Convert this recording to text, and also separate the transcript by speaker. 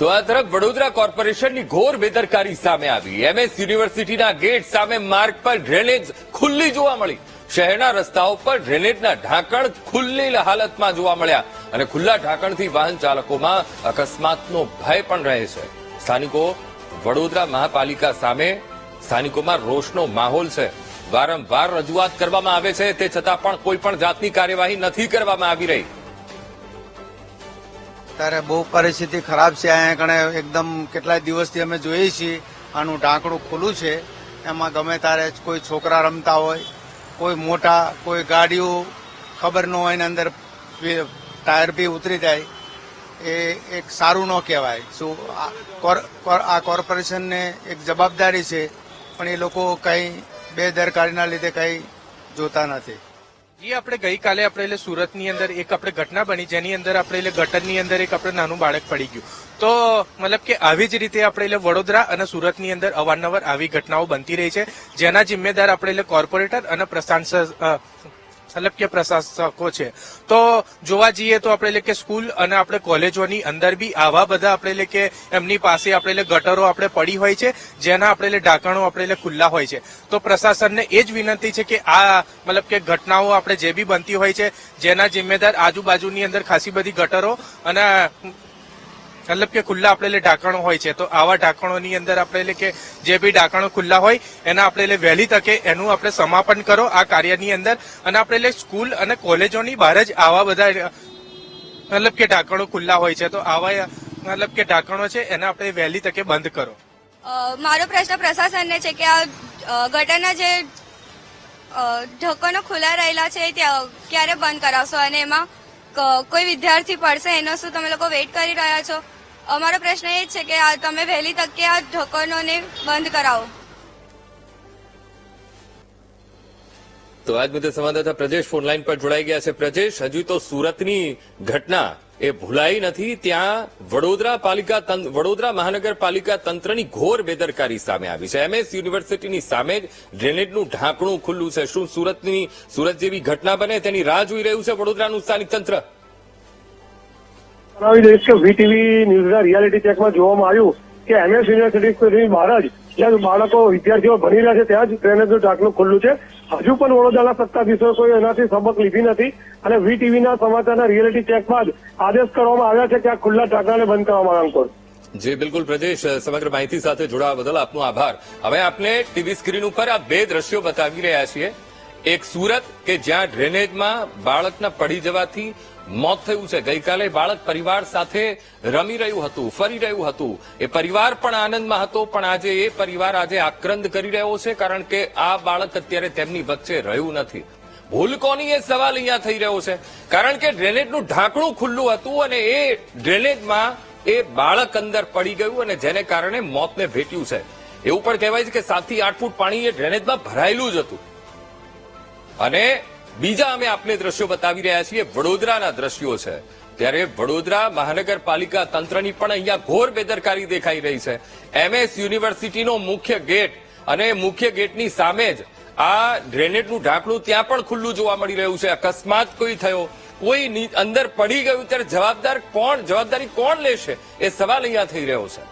Speaker 1: તો આ તરફ વડોદરા કોર્પોરેશનની ઘોર બેદરકારી સામે આવી। એમએસ યુનિવર્સિટીના ગેટ સામે માર્ગ પર ડ્રેનેજ ખુલ્લી જોવા મળી। શહેરના રસ્તાઓ પર ડ્રેનેજના ઢાંકણ ખુલ્લી હાલતમાં જોવા મળ્યા અને ખુલ્લા ઢાંકણથી વાહન ચાલકોમાં અકસ્માતનો ભય પણ રહે છે। સ્થાનિકો વડોદરા મહાપાલિકા સામે સ્થાનિકોમાં રોષનો માહોલ છે। વારંવાર રજૂઆત કરવામાં આવે છે, તે છતાં પણ કોઈ પણ જાતની કાર્યવાહી નથી કરવામાં આવી રહી।
Speaker 2: ત્યારે બહુ પરિસ્થિતિ ખરાબ છે। અહીંયા કણે એકદમ કેટલાય દિવસથી અમે જોઈએ છીએ આનું ઢાંકણું ખુલ્લું છે, એમાં ગમે ત્યારે કોઈ છોકરા રમતા હોય, કોઈ મોટા, કોઈ ગાડીઓ ખબર ન હોય ને અંદર ટાયર બી ઉતરી જાય, એ એક સારું ન કહેવાય। શું આ કોર્પોરેશનને એક જવાબદારી છે, પણ એ લોકો કંઈ બેદરકારીના લીધે કંઈ જોતા નથી।
Speaker 3: જે આપણે ગઈકાલે આપણે સુરતની અંદર એક આપણે ઘટના બની, જેની અંદર આપણે ગટરની અંદર એક આપણે નાનું બાળક પડી ગયું। તો મતલબ કે આવી જ રીતે આપણે વડોદરા અને સુરતની અંદર અવારનવાર આવી ઘટનાઓ બનતી રહી છે, જેના જિમ્મેદાર આપણે કોર્પોરેટર અને મતલબ કે પ્રશાસકો છે। તો જોવા જઈએ તો આપણે કે સ્કૂલ અને આપણે કોલેજોની અંદર બી આવા બધા આપણે કે એમની પાસે આપણે ગટરો આપણે પડી હોય છે, જેના આપણે ઢાંકણો આપણે ખુલ્લા હોય છે। તો પ્રશાસનને એ જ વિનંતી છે કે આ મતલબ કે ઘટનાઓ આપણે જે બી બનતી હોય છે, જેના જિમ્મેદાર આજુબાજુની અંદર ખાસી બધી ગટરો અને મતલબ કે ખુલ્લા આપણે ઢાંકણો હોય છે, તો આવા ઢાંકણોની અંદર આપણે કે જે બી ઢાંકણો ખુલ્લા હોય એના આપણે વહેલી તકે એનું આપણે સમાપન કરો આ કાર્યની અંદર। અને આપણે સ્કૂલ અને કોલેજોની બહાર જ આવા બધા મતલબ કે ઢાંકણો ખુલ્લા હોય છે, તો આવા મતલબ કે ઢાંકણો છે એને આપણે વહેલી તકે બંધ કરો।
Speaker 4: મારો પ્રશ્ન પ્રશાસનને છે કે આ ગટરના જે ઢાંકણો ખુલ્લા રહેલા છે ત્યાં ક્યારે બંધ કરાવશો, અને એમાં કોઈ વિદ્યાર્થી પડશે એનો શું તમે લોકો વેઇટ કરી રહ્યા છો? અમારો પ્રશ્ન એ જ છે કે તમે વહેલી તકે આ ઢાંકણોને બંધ કરાવો।
Speaker 1: તો આજ મુદ્દે સંવાદદાતા પ્રજેશ ફોનલાઈન પર જોડાઈ ગયા છે। પ્રજેશ, હજુ તો સુરતની ઘટના એ ભૂલાઈ નથી, ત્યાં વડોદરા મહાનગરપાલિકા તંત્રની ઘોર બેદરકારી સામે આવી છે। એમએસ યુનિવર્સિટીની સામે જ ડ્રેનેજનું ઢાંકણું ખુલ્લું છે। શું સુરત જેવી ઘટના બને તેની રાહ જોઈ રહ્યું છે વડોદરાનું સ્થાનિક તંત્ર?
Speaker 5: જણાવી દઈશ કે વીટીવી ન્યૂઝના રિયાલિટી ચેકમાં જોવામાં આવ્યું કે એમએસ યુનિવર્સિટી બહાર જ જ્યાં બાળકો વિદ્યાર્થીઓ ભણી રહ્યા છે ત્યાં જ ડ્રેનેજનું ઢાંકણું ખુલ્લું છે। હજુ પણ વડોદરાના સત્તાધીશો કોઈ એનાથી સબક લીધી નથી અને વીટીવીના સમાચારના રિયાલિટી ચેક બાદ આદેશ કરવામાં આવ્યા છે કે આ ખુલ્લા ઢાંકણાને બંધ કરવામાં આવે।
Speaker 1: જી બિલકુલ પ્રજેશ, સમગ્ર માહિતી સાથે જોડાવા બદલ આપનો આભાર। હવે આપને ટીવી સ્ક્રીન ઉપર આ બે દ્રશ્યો બતાવી રહ્યા છીએ। એક સુરત કે જ્યાં ડ્રેનેજમાં બાળકના પડી જવાથી મોત થયું છે। ગઈકાલે બાળક પરિવાર સાથે રમી રહ્યું હતું, ફરી રહ્યું હતું, એ પરિવાર પણ આનંદમાં હતો, પણ આજે એ પરિવાર આજે આક્રંદ કરી રહ્યો છે, કારણ કે આ બાળક અત્યારે તેમની વચ્ચે રહ્યું નથી। ભૂલ કોની એ સવાલ અહીંયા થઈ રહ્યો છે, કારણ કે ડ્રેનેજનું ઢાંકણું ખુલ્લું હતું અને એ ડ્રેનેજમાં એ બાળક અંદર પડી ગયું અને જેને કારણે મોતને ભેટ્યું છે। એવું પણ કહેવાય છે કે 7 થી 8 ફૂટ પાણી એ ડ્રેનેજમાં ભરાયેલું જ હતું। અને બીજા અમે આપને દ્રશ્યો બતાવી રહ્યા છીએ, વડોદરાના દ્રશ્યો છે। ત્યારે વડોદરા મહાનગરપાલિકા તંત્રની પણ અહીંયા ઘોર બેદરકારી દેખાઈ રહી છે। એમએસ યુનિવર્સિટીનો મુખ્ય ગેટ અને મુખ્ય ગેટની સામે જ આ ડ્રેનેજનું ઢાંકણું ત્યાં પણ ખુલ્લું જોવા મળી રહ્યું છે। અકસ્માત કોઈ થયો, કોઈ અંદર પડી ગયું, ત્યારે જવાબદારી કોણ લેશે, એ સવાલ અહીંયા થઈ રહ્યો છે।